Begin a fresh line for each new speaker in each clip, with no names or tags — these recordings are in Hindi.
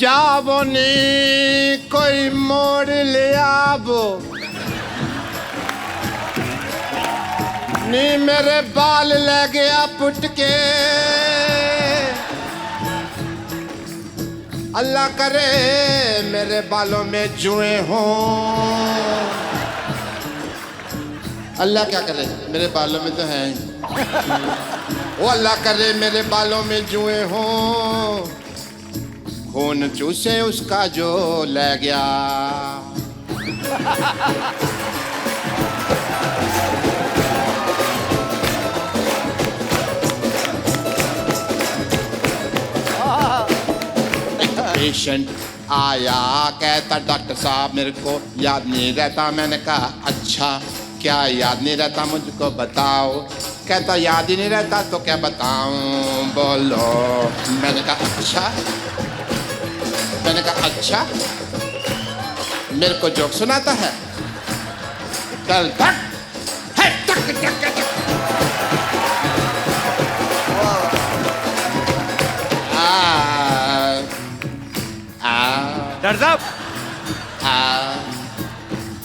जावो नी कोई मोड़ ले आवो नी मेरे बाल ले गया पुट के अल्लाह करे मेरे बालों में जुए हों अल्लाह क्या करे मेरे बालों में तो है वो अल्लाह करे मेरे बालों में जुए हों खून चूसे उसका जो ले गया पेशेंट आया कहता डॉक्टर साहब मेरे को याद नहीं रहता मैंने कहा अच्छा क्या याद नहीं रहता मुझको बताओ कहता याद ही नहीं रहता तो क्या बताऊं बोलो मैंने कहा अच्छा मेरे को जोक सुनाता है कल तक है टक टक टक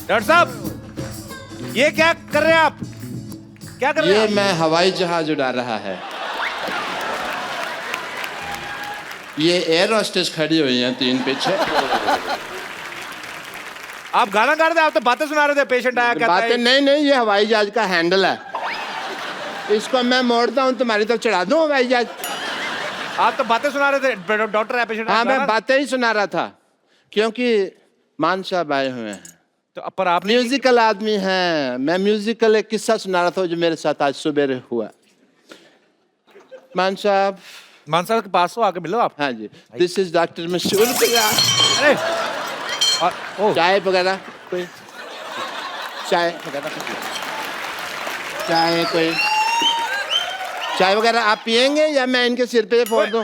डॉक्टर साहब ये क्या कर रहे हैं आप? क्या कर रहे हैं?
ये मैं हवाई जहाज उड़ा रहा है। ये एयर होस्टेस खड़ी हुई हैं 3 पीछे।
आप गाना गा रहे थे, आप तो बातें सुना रहे थे। पेशेंट आया कहता है
बातें नहीं, ये हवाई जहाज का हैंडल है। इसको मैं मोड़ता हूँ तुम्हारी तरफ चढ़ा दूँ हवाई जहाज।
आप तो बातें सुना रहे थे, डॉक्टर है पेशेंट।
हाँ मैं बातें ही सुना रहा था क्योंकि मान साहब आए हुए हैं
तो पर आप
म्यूजिकल आदमी हैं। मैं म्यूजिकल एक किस्सा सुना रहा था जो मेरे साथ आज सुबह हुआ। मान साहब
के पास हो, आके मिलो आप।
हाँ जी, दिस इज डॉक्टर मशहूर।
अरे
चाय वगैरह कोई चाय कोई चाय वगैरह आप पियेंगे या मैं इनके सिर पे फोड़ दूं?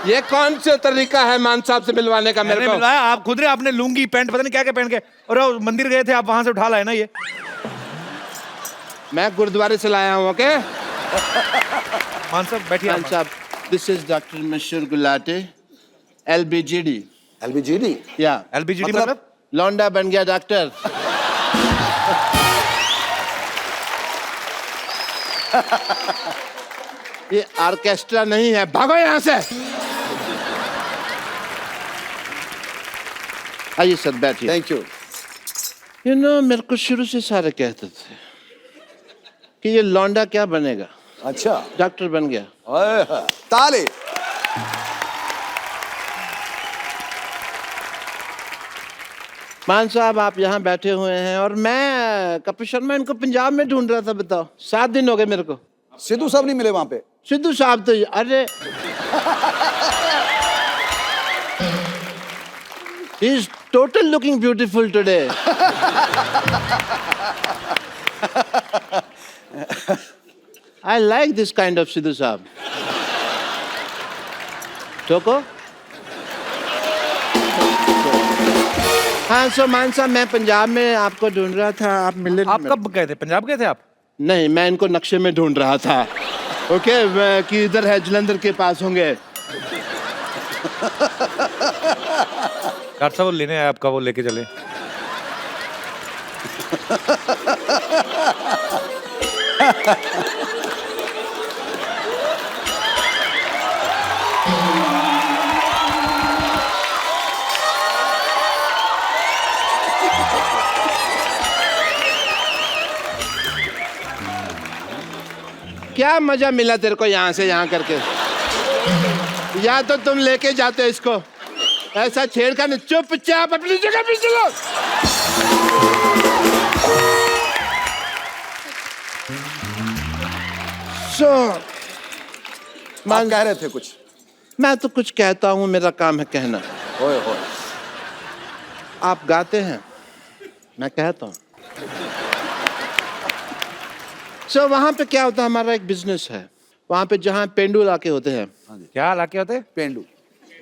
ये कौन सा तरीका है मान साहब से मिलवाने का? मेरे को
मिलवाया आप खुद ने, आपने लुंगी पैंट पता नहीं क्या क्या पहन के, और मंदिर गए थे आप, वहां से उठा लाए ना ये।
मैं गुरुद्वारे से लाया हूँ। ओके
मान साहब बैठिए।
मान साहब दिस इज डॉक्टर मशहूर गुलाटी LBGD।
LBGD
या
LBGD मतलब
लौंडा बन गया डॉक्टर। ये ऑर्केस्ट्रा नहीं है, भागो यहाँ से। आइए सर बैठिए।
Thank you.
यू नो मेरे को शुरू से सारे कहते थे कि ये लौंडा क्या बनेगा।
अच्छा
डॉक्टर बन गया।
ताली।
मान साहब आप यहाँ बैठे हुए हैं और मैं कपिल शर्मा इनको पंजाब में ढूंढ रहा था। बताओ 7 दिन हो गए मेरे को।
सिद्धू साहब नहीं मिले वहां पे?
सिद्धू साहब तो अरे he is total looking beautiful today। I like this kind of Sidhu साहब। ठोको। हाँ सो मान साहब मैं पंजाब में आपको ढूंढ रहा था, आप मिले नहीं।
आप कब गए थे? पंजाब गए थे आप?
नहीं, मैं इनको नक्शे में ढूंढ रहा था। ओके कि इधर है, जलंधर के पास होंगे।
डॉक्टर साहब वो लेने आए आपका, वो लेके चले।
क्या मजा मिला तेरे को यहाँ से यहाँ करके? या तो तुम लेके जाते इसको, ऐसा छेड़खानी नहीं। चुपचाप अपनी जगह पे चलो।
मान कह रहे थे कुछ?
मैं तो कुछ कहता हूँ, मेरा काम है कहना।
ओए होए।
आप गाते हैं, मैं कहता हूँ। वहाँ पे क्या होता है, हमारा एक बिजनेस है वहाँ पे जहाँ पेंडू इलाके होते हैं।
क्या इलाके होते हैं?
पेंडू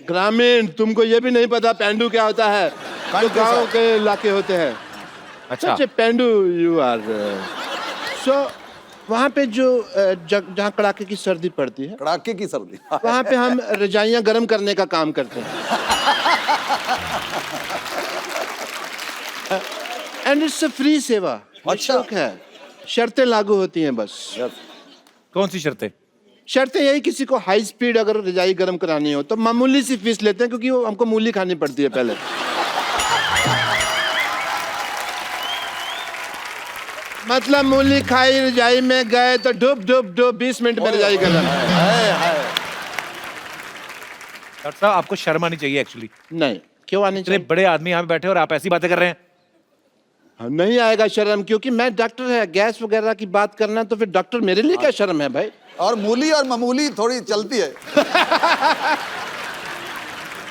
ग्रामीण। तुमको ये भी नहीं पता पेंडू क्या होता है? जो गाँव के इलाके होते हैं।
अच्छा
पेंडू यू आर। सो वहाँ पे जो जहाँ कड़ाके की सर्दी पड़ती है,
कड़ाके की सर्दी।
वहाँ पे हम रजाइयाँ गर्म करने का काम करते हैं। एंड इट्स अ फ्री सेवा।
अच्छा।
निःशुल्क है, शर्तें लागू होती हैं बस।
कौन सी शर्तें?
शर्तें यही, किसी को हाई स्पीड अगर रजाई गर्म करानी हो तो मामूली सी फीस लेते हैं, क्योंकि वो हमको मूली खानी पड़ती है पहले। मतलब मूली खाई, रजाई में गए तो डुब डुब डुब 20 मिनट में रजाई गर्म।
डॉक्टर साहब आपको शर्म आनी चाहिए एक्चुअली।
नहीं, क्यों आनी
इतने
चाहिए?
बड़े आदमी यहाँ पे बैठे और आप ऐसी बातें कर रहे हैं।
नहीं आएगा शर्म, क्योंकि मैं डॉक्टर है। गैस वगैरह की बात करना तो फिर डॉक्टर मेरे लिए क्या शर्म है भाई।
और मूली और मामूली थोड़ी चलती है।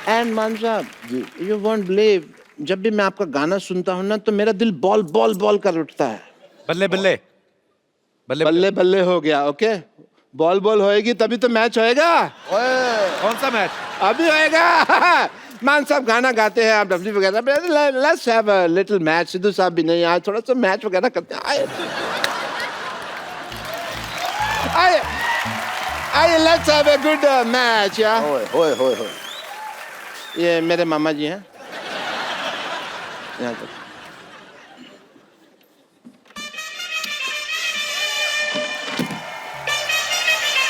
एंड मान साहब जी, यू वोंट बिलीव, जब भी मैं आपका गाना सुनता हूँ ना तो मेरा दिल बॉल बॉल बॉल कर उठता है।
बल्ले बल्ले बल्ले
बल्ले बल्ले हो गया। ओके, बॉल बॉल होएगी तभी तो मैच होएगा।
कौन सा मैच?
अभी होएगा। मान साहब गाना गाते हैं, आप डब्ल्यू वगैरह, let's have a little match. Sidhu साहब भी नहीं आए, थोड़ा सा मैच वगैरह करते हैं। आइए let's have a good match. या
होए होए होए होए।
ये मेरे मामा जी हैं। यहाँ तक।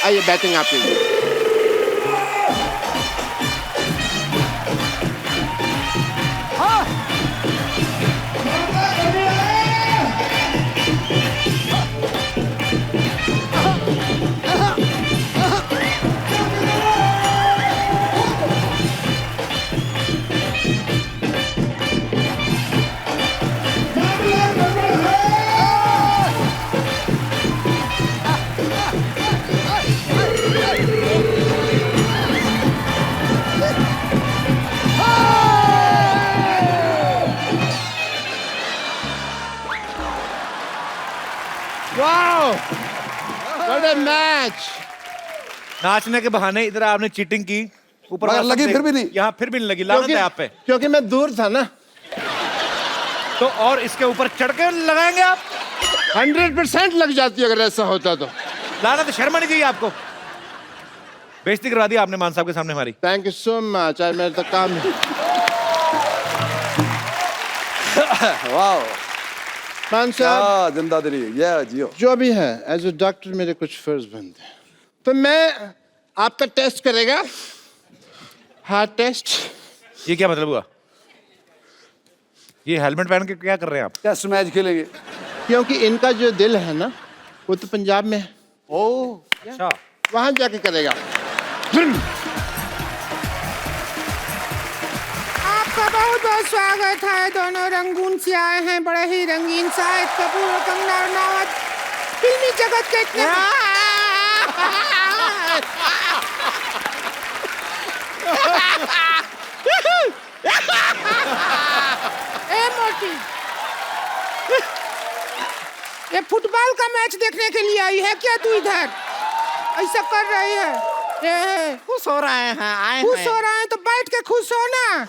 आइए बैटिंग आप कीजिए। Wow, what a match.
नाचने के बहाने इधर आपने चीटिंग की, ऊपर
मगर लगी फिर भी नहीं।
यहाँ फिर भी नहीं लगी। लानत है आप पे।
क्योंकि मैं दूर था ना।
तो और इसके ऊपर चढ़ के लगाएंगे आप?
100% लग जाती अगर ऐसा होता तो।
लानत, शर्म आनी चाहिए आपको। बेइज्जती करवा दी आपने मान साहब के सामने हमारी।
थैंक यू सो मच, आज मेरा तो काम है।
वाह,
मान साहब
क्या जिंदादिली, ये जियो।
जो भी है, एज ए डॉक्टर मेरे कुछ फर्ज बनते हैं। तो मैं आपका टेस्ट करेगा, हार्ट टेस्ट।
ये क्या मतलब हुआ? ये हेलमेट पहन के क्या कर रहे हैं आप?
टेस्ट मैच खेलेंगे।
क्योंकि इनका जो दिल है ना वो तो पंजाब में है,
ओ,
अच्छा,
वहां जाके करेगा। आपका बहुत बहुत स्वागत है। दोनों रंगून से आए हैं, बड़े ही रंगीन। शाहिद कपूर और कंगना रनावत फिल्मी जगत के इतने ए मोटी, ये फुटबॉल का मैच देखने के लिए आई है क्या तू इधर? ऐसा कर रही है।
खुश हो रहे हैं, आए
खुश
हैं।
हो रहे हैं तो बैठ के खुश हो ना।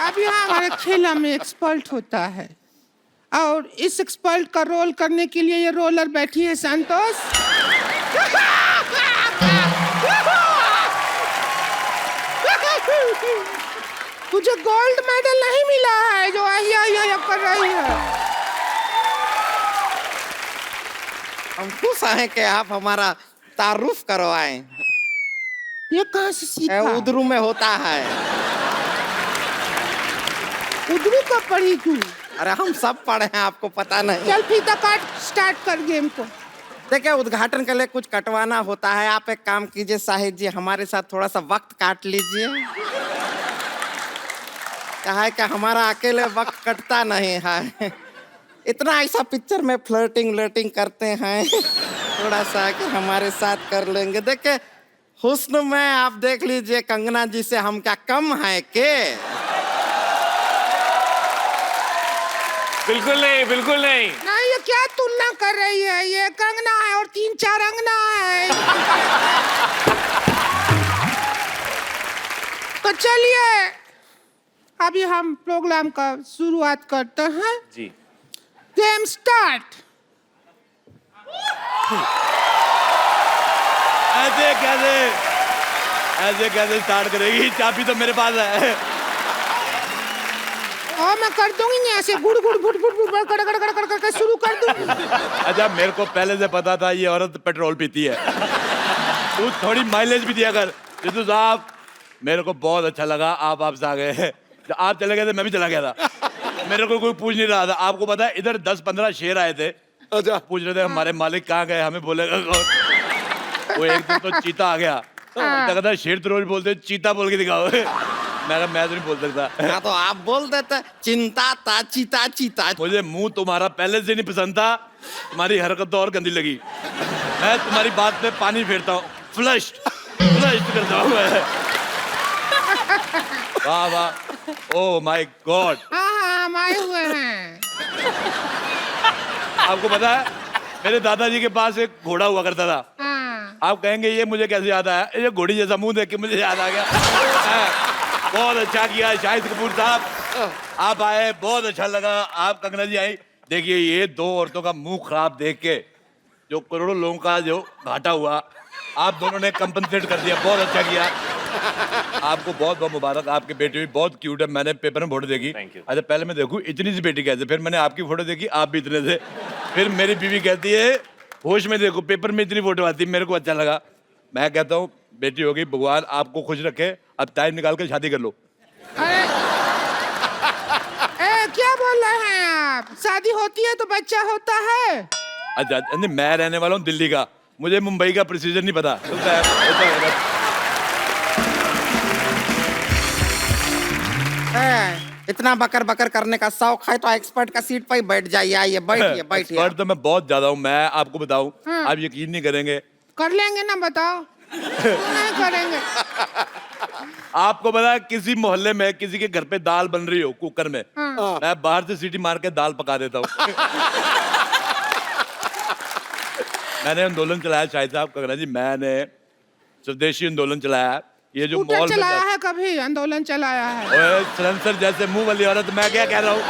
अभी हमारे खेला में एक्सपर्ट होता है, और इस एक्सपर्ट का रोल करने के लिए ये रोलर बैठी है संतोष। तुझे गोल्ड मेडल नहीं मिला है जो आहिया कर रही है।
हम खुश हैं कि आप हमारा तारुफ करवाएं।
ये कहाँ से सीखा?
उधरू में होता है।
उधरू का पढ़ी तू?
अरे हम सब पढ़े हैं, आपको पता नहीं।
चल फीता काट, स्टार्ट कर गेम को।
देखिए, उद्घाटन के लिए कुछ कटवाना होता है। आप एक काम कीजिए साहिद जी, हमारे साथ थोड़ा सा वक्त काट लीजिए। क्या है कि हमारा अकेले वक्त कटता नहीं है। इतना ऐसा पिक्चर में फ्लर्टिंग करते हैं, थोड़ा सा कि हमारे साथ कर लेंगे। देखिए, हुस्न में आप देख लीजिए कंगना जी से हम क्या कम है के?
बिल्कुल नहीं, बिल्कुल नहीं।
नहीं, ये क्या तुलना कर रही है? ये कंगना है और 3-4 अंगना है। तो चलिए अभी हम प्रोग्राम का शुरुआत करते हैं।
जी।
Game start.
ऐसे कैसे स्टार्ट करेगी? चाबी तो मेरे पास है।
और मैं कर दूंगी यहाँ से गुड़ गुड़ गुड़ गुड़ गुड़ कर कर कर कर कर शुरू कर दूंगी।
अच्छा, मेरे को पहले से पता था ये औरत पेट्रोल पीती है। तू थोड़ी माइलेज भी दिया कर। जितू साहब, मेरे को बहुत अच्छा लगा आप वापस आ गए। जब आप चले गए थे मैं भी चला गया था। मेरे को कोई पूछ नहीं रहा था। आपको पता है इधर 10-15 शेर आए थे।
अच्छा।
पूछ रहे थे हमारे मालिक कहाँ गए, हमें बोलेगा कौन। वो एक दिन तो चीता आ गया। कहता शेर तो रोज बोलते, चीता बोल के दिखाओ। मैं तो नहीं बोल सकता।
हाँ तो आप बोल देते चिंता ता चीता चीता।
मुझे मुंह तुम्हारा पहले से नहीं पसंद था। तुम्हारी हरकत तो और गंदी लगी। मैं तुम्हारी बात पे पानी फेरता हूँ। फ्लश करता हूँ मैं। वाह वाह, ओह माय गॉड।
हाँ हम आए हुए हैं।
आपको पता है मेरे दादाजी के पास एक घोड़ा हुआ करता था।
हाँ।
आप कहेंगे ये मुझे कैसे याद आया? ये घोड़ी जैसा मुंह देख के मुझे याद आ गया। बहुत अच्छा किया शाहिद कपूर साहब, आप आए, बहुत अच्छा लगा। आप कंगना जी आई। देखिए ये दो औरतों का मुंह खराब देख के जो करोड़ों लोगों का जो घाटा हुआ, आप दोनों ने कंपनसेट कर दिया। बहुत अच्छा किया। आपको बहुत बहुत मुबारक। आपकी बेटी भी बहुत क्यूट है। मैंने पेपर में फोटो देखी। अच्छा पहले मैं देखूं इतनी सी बेटी कैसे, फिर मैंने आपकी फोटो देखी, आप भी इतने थे। फिर मेरी बीवी कहती है होश में देखो, पेपर में इतनी फोटो आती। मेरे को अच्छा लगा। मैं कहता हूँ बेटी हो गई, भगवान आपको खुश रखे। अब टाइम निकाल कर शादी कर लो।
क्या बोल रहे हैं आप? शादी होती है तो बच्चा होता है।
अच्छा नहीं, मैं रहने वाला हूँ दिल्ली का, मुझे मुंबई का प्रोसीजर नहीं पता।
इतना बकर बकर करने का शौक है तो एक्सपर्ट का सीट पर ही बैठ जाइए। आइए बैठिए बैठिए।
एक्सपर्ट तो मैं बहुत ज्यादा हूँ। मैं आपको बताऊँ, आप यकीन नहीं करेंगे।
कर लेंगे ना, बताओ। नहीं करेंगे।
आपको पता है किसी मोहल्ले में किसी के घर पे दाल बन रही हो कुकर में, मैं बाहर से सीटी मार के दाल पका देता हूँ। मैंने आंदोलन चलाया शाहिद साहब, कंगना जी, मैंने स्वदेशी आंदोलन चलाया। ये जो
स्कूटर
मॉल में
चलाया है, कभी आंदोलन चलाया है।
सलेंसर जैसे मुंह वाली औरत, मैं क्या कह रहा हूँ,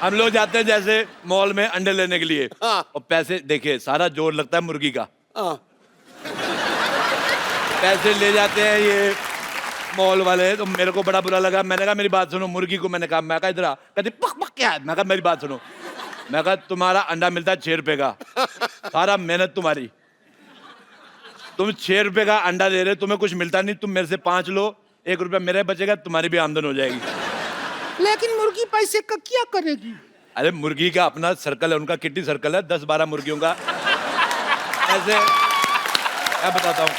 हम लोग जाते हैं जैसे मॉल में अंडे लेने के लिए, और पैसे देखिए सारा जोर लगता है मुर्गी का। पैसे ले जाते हैं ये मॉल वाले, तो मेरे को बड़ा बुरा लगा। मैंने कहा मेरी बात सुनो, मुर्गी को मैंने कहा, मैं कहा इधर आ, कहती पक पक क्या है? मैं कहा मेरी बात सुनो, मैं कहा तुम्हारा अंडा मिलता है 6 रुपए का, सारा मेहनत तुम्हारी, तुम 6 रुपए का अंडा दे रहे, तुम्हें कुछ मिलता नहीं, तुम मेरे से 5 लो, 1 रुपया मेरे बचेगा, तुम्हारी भी आमदन हो जाएगी।
लेकिन मुर्गी पैसे का क्या करेगी?
अरे मुर्गी का अपना सर्कल है, उनका किट्टी सर्कल है, 10-12 मुर्गियों का। ऐसे मैं बताता हूँ,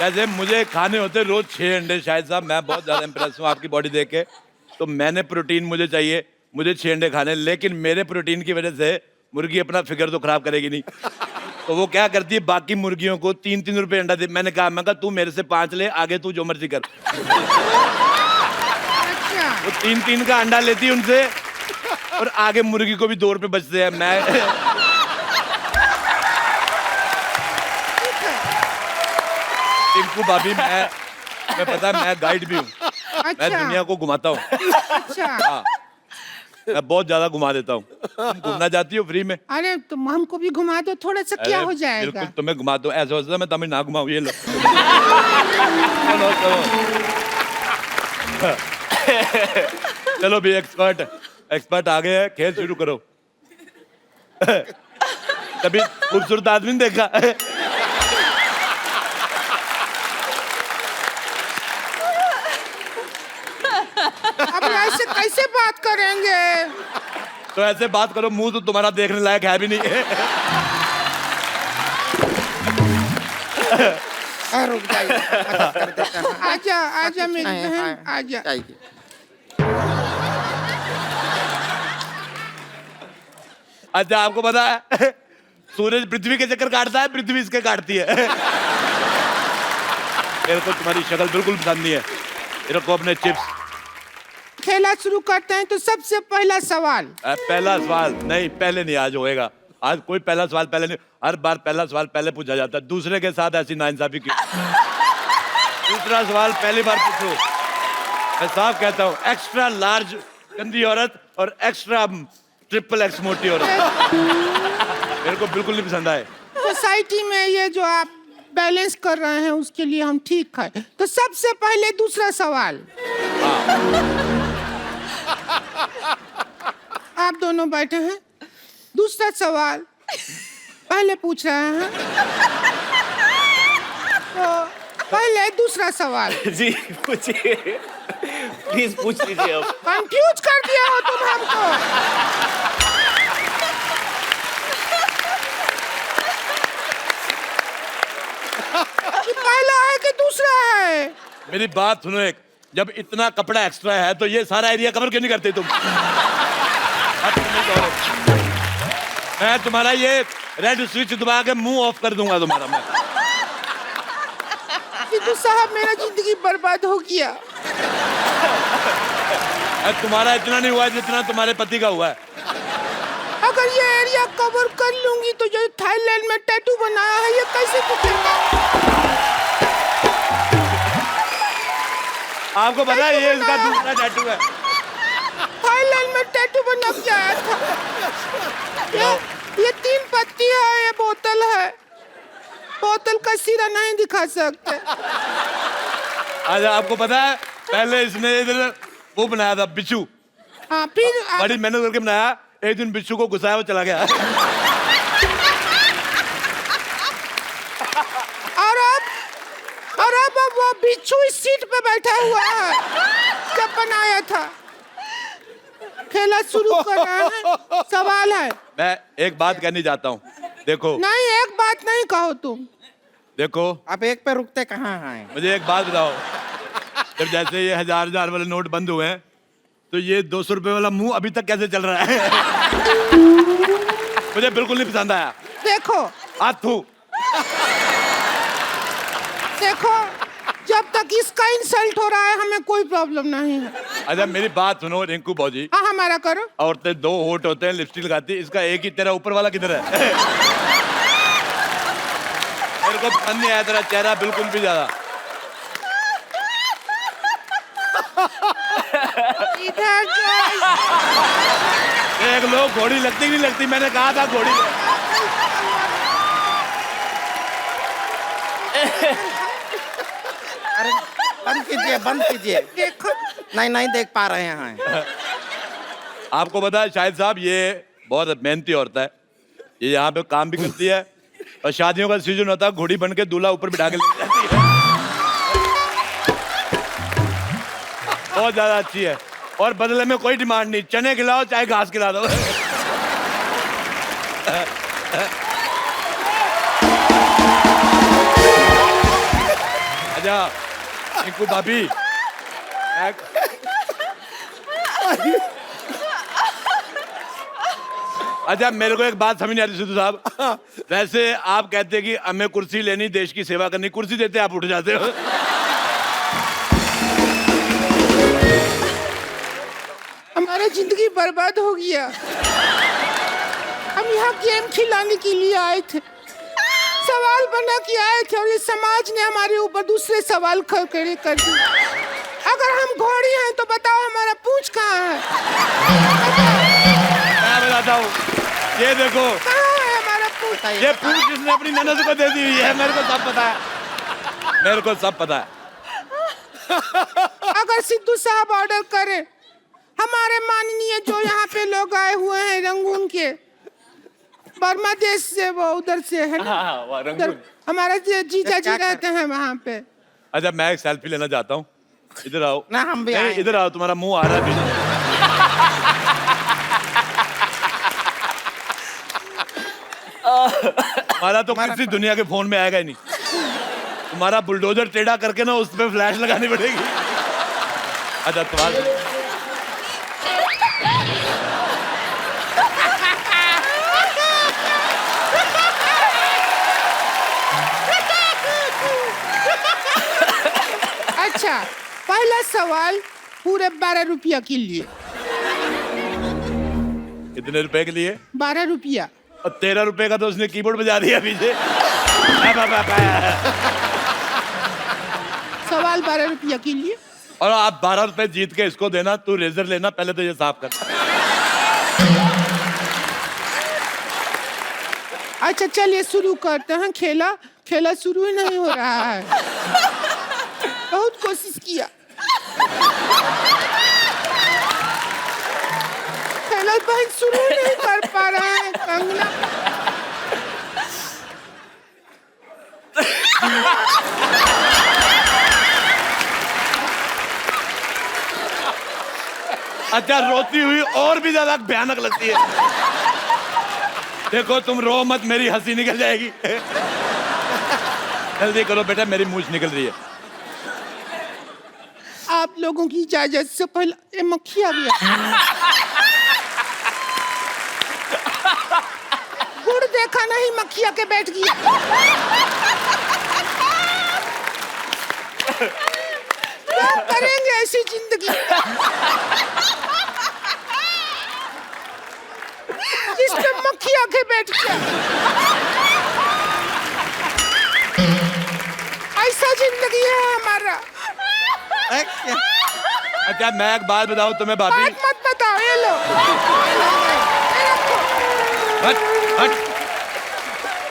जैसे मुझे खाने होते रोज 6 अंडे। शायद साहब मैं बहुत ज्यादा इंप्रेस हूँ आपकी बॉडी देख के, तो मैंने प्रोटीन मुझे चाहिए, मुझे 6 अंडे खाने, लेकिन मेरे प्रोटीन की वजह से मुर्गी अपना फिगर तो खराब करेगी नहीं, तो वो क्या करती है बाकी मुर्गियों को 3-3 रुपए अंडा दे। मैं कहा तू मेरे से 5 ले, आगे तू जो मर्जी कर।
अच्छा।
वो 3-3 का अंडा लेती है उनसे, और आगे मुर्गी को भी 2 रुपए बचते हैं। मैं टिंकू भाभी, मैं पता है मैं गाइड भी हूँ। मैं
अच्छा।
दुनिया को घुमाता हूँ।
अच्छा।
हाँ, मैं बहुत ज्यादा घुमा देता हूँ। तुम घूमना चाहती हो फ्री में?
अरे तुम हमको भी घुमा दो, थोड़ा सा क्या हो जाएगा?
बिल्कुल तुम्हें घुमा दो। ऐसा होता है मैं तुम्हें ना घुमाऊँ, ये लो। चलो चलो भी एक्सपर्ट आ गए हैं, खेल शुरू करो। कभी खूबसूरत आदमी नहीं देखा?
अब ऐसे कैसे बात करेंगे?
तो ऐसे बात करो, मुंह तो तुम्हारा देखने लायक है भी नहीं।
रुक जाइए, कर देते हैं।
आजा आजा मेरी बहन, आजा।
जाइए।
अच्छा आपको पता है सूरज पृथ्वी के चक्कर काटता है, पृथ्वी इसके काटती है। मेरे को तुम्हारी शक्ल बिल्कुल पसंद नहीं है। मेरे को अपने चिप्स।
खेला शुरू करते हैं तो सबसे पहला सवाल।
पहला सवाल नहीं, पहले नहीं, आज होएगा। आज कोई पहला सवाल पहले नहीं, हर बार पहला सवाल पहले पूछा जाता है। दूसरे के साथ ऐसी नाइंसाफी क्यों? दूसरा सवाल पहली बार पूछो। मैं साफ कहता हूँ, एक्स्ट्रा लार्ज गंदी औरत और एक्स्ट्रा ट्रिपल एक्स मोटी हो रहा मेरे को बिल्कुल नहीं पसंद आए।
सोसाइटी में ये जो आप बैलेंस कर रहे हैं उसके लिए हम ठीक है। तो सबसे पहले दूसरा सवाल, आप दोनों बैठे हैं, दूसरा सवाल पहले पूछ रहे हैं, तो पहले दूसरा सवाल।
जी पूछिए, प्लीज पूछ लीजिए अब।
कंफ्यूज कर दिया हो तुम हमको। कि पहला है कि दूसरा है?
मेरी बात सुनो एक, जब इतना कपड़ा एक्स्ट्रा है तो ये सारा एरिया कवर क्यों नहीं करते तुम? मैं तुम्हारा ये रेड स्विच दबा के मुंह ऑफ कर दूंगा तुम्हारा मैं।
सिद्धू साहब मेरा जिंदगी बर्बाद हो गया।
तुम्हारा इतना नहीं हुआ जितना तुम्हारे पति का हुआ है।
अगर ये एरिया कवर कर लूंगी तो जो थाईलैंड में टैटू बनाया है ये कैसे दिखेगा?
आपको पता है ये इसका दूसरा टैटू है।
थाईलैंड में टैटू बना के आया था। ये 3 पत्ती है, ये बोतल है। बोतल का सिरा नहीं दिखा सकते।
अच्छा आपको पता है पहले इसने इधर वो बनाया था बिच्छू,
हाँ फिर
बड़ी मेहनत करके बनाया, एक दिन बिच्छू को घुसाया वो चला गया।
और अब वो बिच्छू इस सीट पे बैठा हुआ है जब बनाया था। खेला शुरू कर रहा है। सवाल है,
मैं एक बात कहनी चाहता हूँ, देखो
नहीं एक बात नहीं कहो तुम।
देखो
आप एक पे रुकते कहाँ हैं?
मुझे एक बात बताओ, जब जैसे ये 1000 वाले नोट बंद हुए हैं तो ये 200 रुपए वाला मुंह अभी तक कैसे चल रहा है? मुझे बिल्कुल नहीं पसंद आया।
देखो
हाथू
देखो, जब तक इसका इंसल्ट हो रहा है हमें कोई प्रॉब्लम नहीं है।
अच्छा मेरी बात सुनो रिंकू भौजी,
हाँ हमारा करो।
औरतें 2 होठ होते हैं, लिपस्टिक लगाती है, इसका एक ही तेरा ऊपर वाला किधर है? मेरे को पसंद नहीं आया तेरा चेहरा बिल्कुल भी ज्यादा।
इधर जो
देख लो घोड़ी लगती नहीं लगती, मैंने कहा था घोड़ी।
अरे बंद कीजिए, बंद कीजिए।
देखो
नहीं देख पा रहे हैं।
आपको पता है शाहिद साहब ये बहुत मेहनती औरत है, ये यहाँ पे काम भी करती है और शादियों का सीजन होता है घोड़ी बन के दूल्हा ऊपर बिठा के ले जाती है। बहुत ज्यादा अच्छी है और बदले में कोई डिमांड नहीं, चने खिलाओ चाहे घास खिला दो। अच्छा रिंकू भाभी, अच्छा मेरे को एक बात समझ नहीं आती सिद्धू साहब, वैसे आप कहते हैं कि हमें कुर्सी लेनी, देश की सेवा करनी, कुर्सी देते आप उठ जाते हो।
हमारा जिंदगी बर्बाद हो गया। हम यहाँ गेम खिलाने के लिए आए थे, सवाल बना के आए थे और ये समाज ने हमारे ऊपर दूसरे सवाल खड़े कर दिए। अगर हम घोड़ी हैं तो बताओ हमारा पूंछ कहाँ है?
मैं बताता हूँ, ये देखो
कहाँ है हमारा पूंछ?
ये पूंछ जिसने अपनी ननद को दे दी हुई है, मेरे को सब पता है, मेरे को सब पता है।
अगर सिद्धू साहब ऑर्डर करें, हमारे माननीय जो यहाँ पे लोग आए हुए हैं रंगून के, बर्मा देश से, वो उधर से है ना,
हाँ,
उधर हमारा जीजा जी रहते हैं वहाँ पे।
अच्छा मैं एक सेल्फी लेना चाहता हूँ, इधर आओ
ना हम भी
नहीं,
आएंगे।
इधर आओ, तुम्हारा मुंह आ रहा है। तुम्हारा तो किसी दुनिया के फोन में आएगा ही नहीं, तुम्हारा बुलडोजर टेढ़ा करके ना उस पे फ्लैश लगानी पड़ेगी। अच्छा तुम्हारा
अच्छा पहला सवाल पूरे 12 रुपया के लिए।
कितने रुपए के लिए?
12 रुपया।
और 13 रुपए का तो उसने कीबोर्ड बजा दिया पीछे।
सवाल 12 रुपया के लिए।
और आप 12 रुपए जीत के इसको देना, तू रेजर लेना, पहले तो ये साफ कर।
अच्छा चलिए शुरू करते हैं खेला। खेला शुरू ही नहीं हो रहा है। बहुत कोशिश किया, खेला बहन शुरू ही नहीं कर पा रहा है। कंगना
अच्छा, रोती हुई और भी ज्यादा भयानक लगती है। देखो तुम रो मत, मेरी हंसी निकल जाएगी। जल्दी करो बेटा, मेरी मूंछ निकल रही है।
आप लोगों की इजाजत से पहले ये मक्खियाँ भी गुड़ देखा नहीं, मक्खिया के बैठ गया। क्या करेंगे ऐसी जिंदगी जिसमें मक्खिया के बैठ गया। ऐसा जिंदगी है हमारा।
अच्छा मैं एक बात बताऊं तुम्हें भाभी।
बात मत बताओ, ये लो।
हट हट,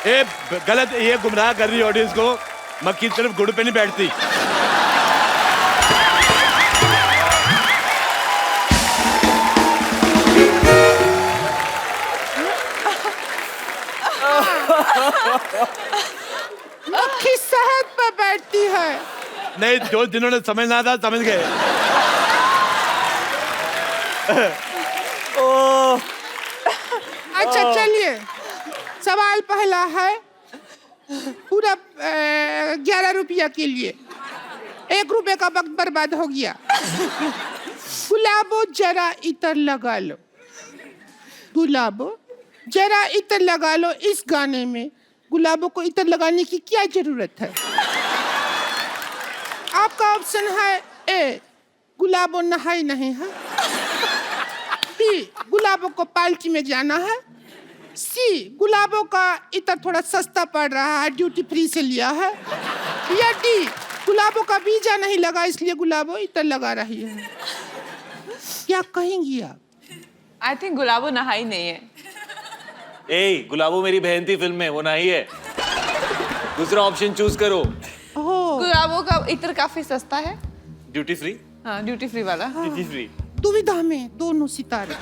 ये गलत, ये गुमराह कर रही ऑडियंस को। मक्खी सिर्फ गुड़ पे नहीं बैठती।
मक्खी शहद पे बैठती है।
नहीं, जो जिन्होंने समझना था समझ गए।
अच्छा चलिए, सवाल पहला है पूरा 11 रुपया के लिए। 1 रुपए का वक्त बर्बाद हो गया। गुलाबो जरा इतर लगा लो। गुलाबो जरा इतर लगा लो। इस गाने में गुलाबों को इतर लगाने की क्या जरूरत है? आपका ऑप्शन है ए, गुलाबो नहाई नहीं है। बी, गुलाबों को पार्टी में जाना है। सी, गुलाबों का इतर थोड़ा सस्ता पड़ रहा है, ड्यूटी फ्री से लिया है। या डी, गुलाबों का वीजा नहीं लगा इसलिए गुलाबों इतर लगा रही है। क्या कहेंगी आप?
आई थिंक गुलाबो नहाई नहीं है।
ए, गुलाबो मेरी बहन थी फिल्म में, वो नहीं है। दूसरा ऑप्शन चूज करो।
ओह,
गुलाबो का इत्र काफी सस्ता है।
Duty free.
हाँ, ड्यूटी फ्री वाला।
Duty free.
दुविधा में दोनों सितारे।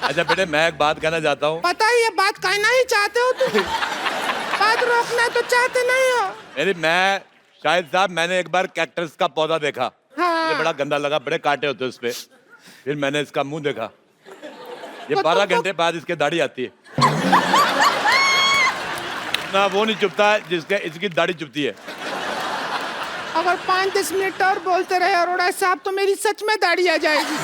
अच्छा बेटे, मैं एक बात कहना चाहता हूँ।
पता ही ये बात कहना ही चाहते हो तुम। बात रोकना तो चाहते नहीं हो।
मैं शाहिद साहब, मैंने एक बार कैक्टस का पौधा देखा।
हाँ।
मुझे बड़ा गंदा लगा, बड़े कांटे होते उस पे। फिर मैंने इसका मुंह देखा। ये
तो
12
तुमको-
घंटे बाद इसके दाढ़ी आती है ना, वो नहीं चुभता जिसके इसकी दाढ़ी चुभती है।
अगर 5-10 मिनट और बोलते रहे अरोड़ा साहब तो मेरी सच में दाढ़ी आ जाएगी।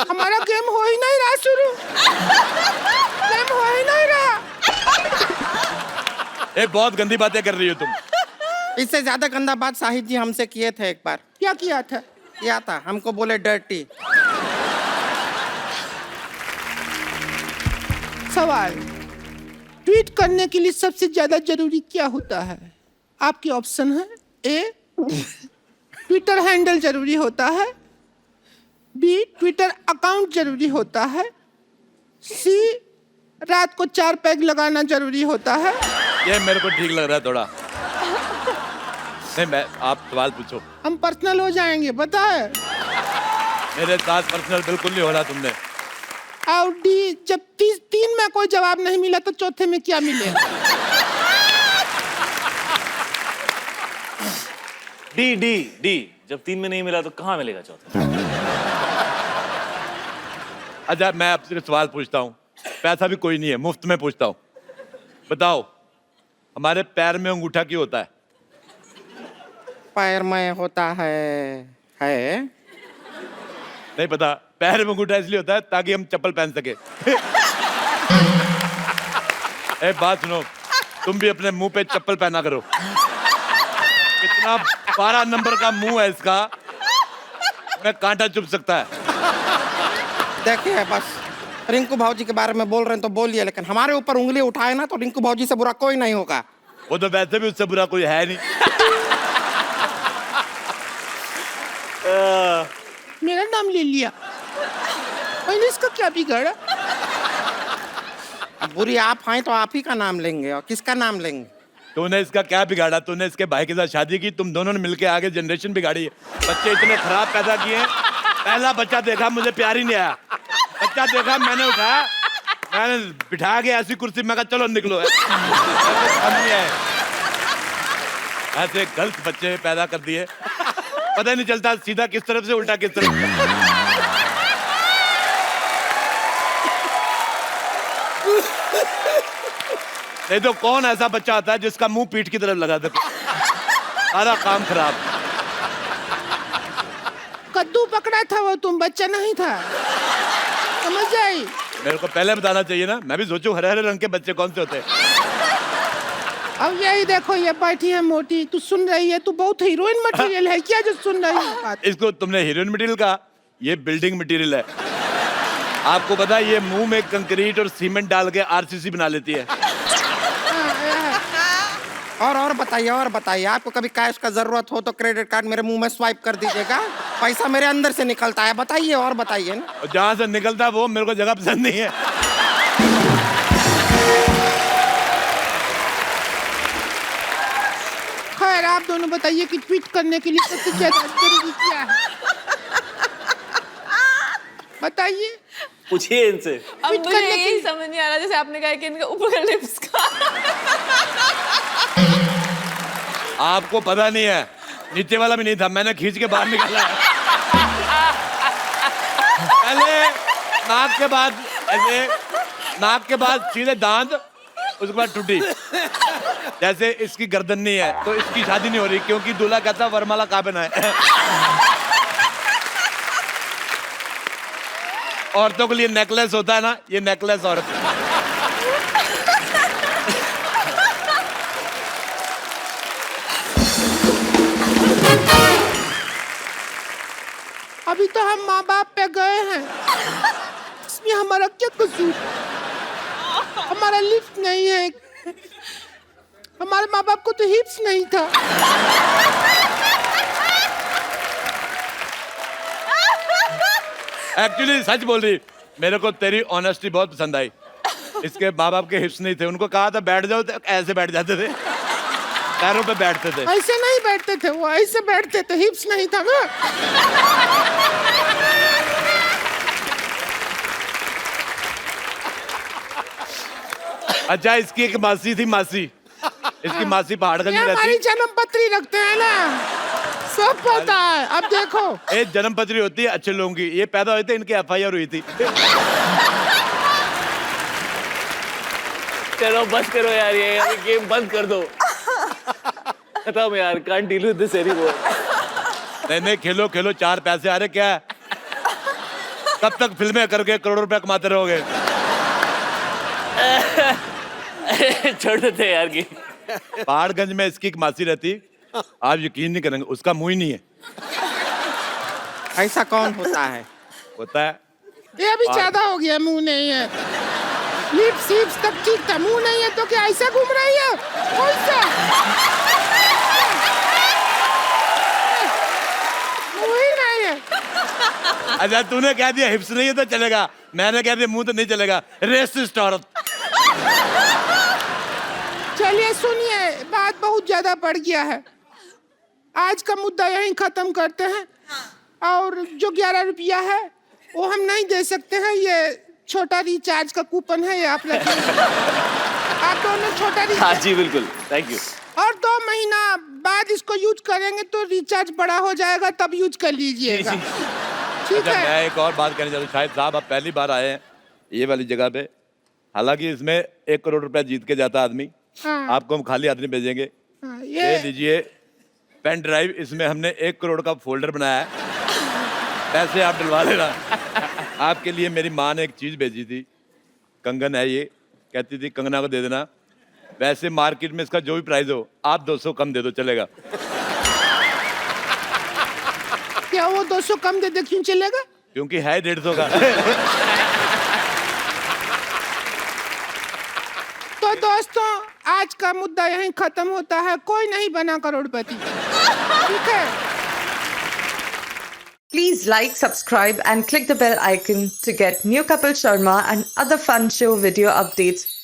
हमारा गेम हो ही नहीं रहा शुरू। गेम हो ही नहीं रहा।
ये बहुत गंदी बातें कर रही हो तुम।
इससे ज्यादा गंदा बात शाहिद जी हमसे किए थे एक बार।
क्या किया था?
किया था, हमको बोले डर्टी।
सवाल, ट्वीट करने के लिए सबसे ज्यादा जरूरी क्या होता है? आपके ऑप्शन है ए, ट्विटर हैंडल जरूरी होता है। बी, ट्विटर अकाउंट जरूरी होता है। सी, रात को 4 पैग लगाना जरूरी होता है।
ये मेरे को ठीक लग रहा है थोड़ा। नहीं, आप सवाल पूछो।
हम पर्सनल हो जाएंगे, बताए।
मेरे साथ पर्सनल बिल्कुल नहीं हो रहा तुमने।
और डी, जब 3 में कोई जवाब नहीं मिला तो चौथे में क्या मिलेगा?
डी डी डी, जब 3 में नहीं मिला तो कहाँ मिलेगा चौथा?
अच्छा मैं आपसे सवाल पूछता हूँ, पैसा भी कोई नहीं है, मुफ्त में पूछता हूँ। बताओ, हमारे पैर में अंगूठा क्यों होता है?
पैर में होता है
नहीं पता। पैर में अंगूठा इसलिए होता है ताकि हम चप्पल पहन सके। एक बात सुनो, तुम भी अपने मुंह पे चप्पल पहना करो। कितना 12 नंबर का मुंह है इसका, मैं कांटा चुभ सकता है।
देखिए, बस रिंकू भाजी के बारे में बोल रहे हैं तो बोलिए, लेकिन हमारे ऊपर उंगली उठाए ना तो रिंकू भाजी से बुरा कोई नहीं होगा।
वो तो वैसे भी उससे बुरा कोई है नहीं।
मेरा नाम ले लिया, मैंने इसका क्या बिगाड़ा?
अब बुरी आप हैं तो आप ही का नाम लेंगे, और किसका नाम लेंगे?
तूने इसका क्या बिगाड़ा? तूने इसके भाई के साथ शादी की, तुम दोनों ने मिलकर आगे जनरेशन बिगाड़ी है। बच्चे इतने खराब पैदा किए हैं। पहला बच्चा देखा, मुझे प्यार ही नहीं आया। बच्चा देखा, मैंने उठाया, मैंने बिठा के ऐसी कुर्सी में कहा चलो निकलो। नहीं आए। ऐसे गलत बच्चे पैदा कर दिए, पता ही नहीं चलता सीधा किस तरफ से उल्टा किस तरफ। नहीं तो कौन ऐसा बच्चा आता है जिसका मुंह पीठ की तरफ लगा दे? सारा काम खराब।
कद्दू पकड़ा था वो, तुम बच्चा नहीं था, समझ आई?
मेरे को पहले बताना चाहिए ना, मैं भी सोचूं हरे हरे रंग के बच्चे कौन से होते हैं।
अब यही देखो, ये बैठी है मोटी, तू सुन रही है? तू बहुत हीरोइन मटेरियल है क्या जो सुन रही है बात?
इसको तुमने हीरोइन मटेरियल कहा, ये बिल्डिंग मटेरियल है। आपको पता है ये मुंह में कंक्रीट और सीमेंट डाल के आरसीसी बना लेती है।
और बताइए, आपको कभी कैश का जरूरत हो तो क्रेडिट कार्ड मेरे मुंह में स्वाइप कर दीजिएगा, पैसा मेरे अंदर से निकलता है। बताइए और बताइए ना।
और जहां से निकलता है वो मेरे को जगह पसंद नहीं है।
खैर आप दोनों बताइए कि ट्वीट करने के लिए सबसे ज्यादा जरूरी क्या है? बताइए।
पूछिए इनसे।
अब
ट्वीट
मुझे
करने
यही
की-
समझ नहीं आ रहा, जैसे आपने कहा कि इनका ऊपर का लिप्स का।
आपको पता नहीं है, नीचे वाला भी नहीं था, मैंने खींच के बाहर निकाला है। पहले नाक के बाद ऐसे, नाक के बाद सीधे दांत, उसके बाद टूटी। जैसे इसकी गर्दन नहीं है तो इसकी शादी नहीं हो रही, क्योंकि दूल्हा कहता वरमाला कहाँ पहना है। औरतों के लिए नेकलेस होता है ना, ये नेकलेस औरत।
अभी तो हम माँ बाप पे गए हैं, इसमें हमारा क्या कसूर? हमारा लिफ्ट नहीं है, हमारे माँ बाप को तो हिप्स नहीं था।
एक्चुअली सच बोल रही, मेरे को तेरी ऑनेस्टी बहुत पसंद आई। इसके माँ बाप के हिप्स नहीं थे, उनको कहा था बैठ जाओ तो ऐसे बैठ जाते थे, पैरों पे बैठते थे।
ऐसे नहीं बैठते थे वो, ऐसे बैठते थे, हिप्स नहीं था ना।
अच्छा, इसकी एक मासी थी, मासी, इसकी मासी पहाड़गंज
ये
में
हमारी
रहती।
जन्म पत्री रखते हैं ना, सब पता है। अब देखो,
एक जन्म पत्री होती है अच्छे लोगों की, ये पैदा हुए थे, इनकी FIR हुई थी।
चलो बस करो यार, ये गेम बंद कर दो। खत्म यार, can't deal with this anymore.
नहीं खेलो खेलो, 4 पैसे आ रहे, क्या है? कब तक फिल्में करके करोड़ों रुपया कमाते रहोगे?
छोड़ देते यार की।
पहाड़गंज में इसकी एक मासी रहती, आप यकीन नहीं करेंगे, उसका मुंह ही नहीं है।
ऐसा कौन होता है?
होता है।
ये अभी ज्यादा हो गया, मुंह नहीं है। लिप्स हिप्स तक ठीक था, मुंह नहीं है तो क्या ऐसा घूम रही है? कौन सा मुंह ही नहीं है?
अच्छा, तूने कह दिया हिप्स नहीं है तो चलेगा, मैंने कह दिया मुंह तो नहीं चलेगा। रेसिस्ट औरत।
चलिए सुनिए, बात बहुत ज्यादा बढ़ गया है, आज का मुद्दा यहीं खत्म करते हैं। और जो 11 रुपया है वो हम नहीं दे सकते हैं, ये छोटा रिचार्ज का कूपन है, ये आप लगे। आप दोनों छोटा
हाँ
रिचार्ज,
जी बिल्कुल, थैंक यू।
और 2 महीना बाद इसको यूज करेंगे तो रिचार्ज बड़ा हो जाएगा, तब यूज कर लीजिएगा, ठीक
अच्छा,
है?
मैं एक और बात कहना चाहता हूँ। शायद साहब आप पहली बार आए हैं ये वाली जगह पे, हालांकि इसमें 1 करोड़ रुपया जीत के जाता आदमी,
हाँ।
आपको हम खाली आदमी भेजेंगे।
हाँ,
ये लीजिए पेन ड्राइव, इसमें हमने 1 करोड़ का फोल्डर बनाया है, पैसे आप डलवा लेना। आपके लिए मेरी माँ ने एक चीज भेजी थी, कंगन है ये, कहती थी कंगना को दे देना। वैसे मार्केट में इसका जो भी प्राइस हो, आप 200 कम दे दो चलेगा।
क्या वो 200 कम दे दे, क्यों चलेगा?
क्योंकि है 150 का।
तो दोस्तों, आज का मुद्दा यहीं खत्म होता है, कोई नहीं बना करोड़पति, ठीक है?
Please like, subscribe, and click the bell icon to get new Kapil Sharma and other fun show video updates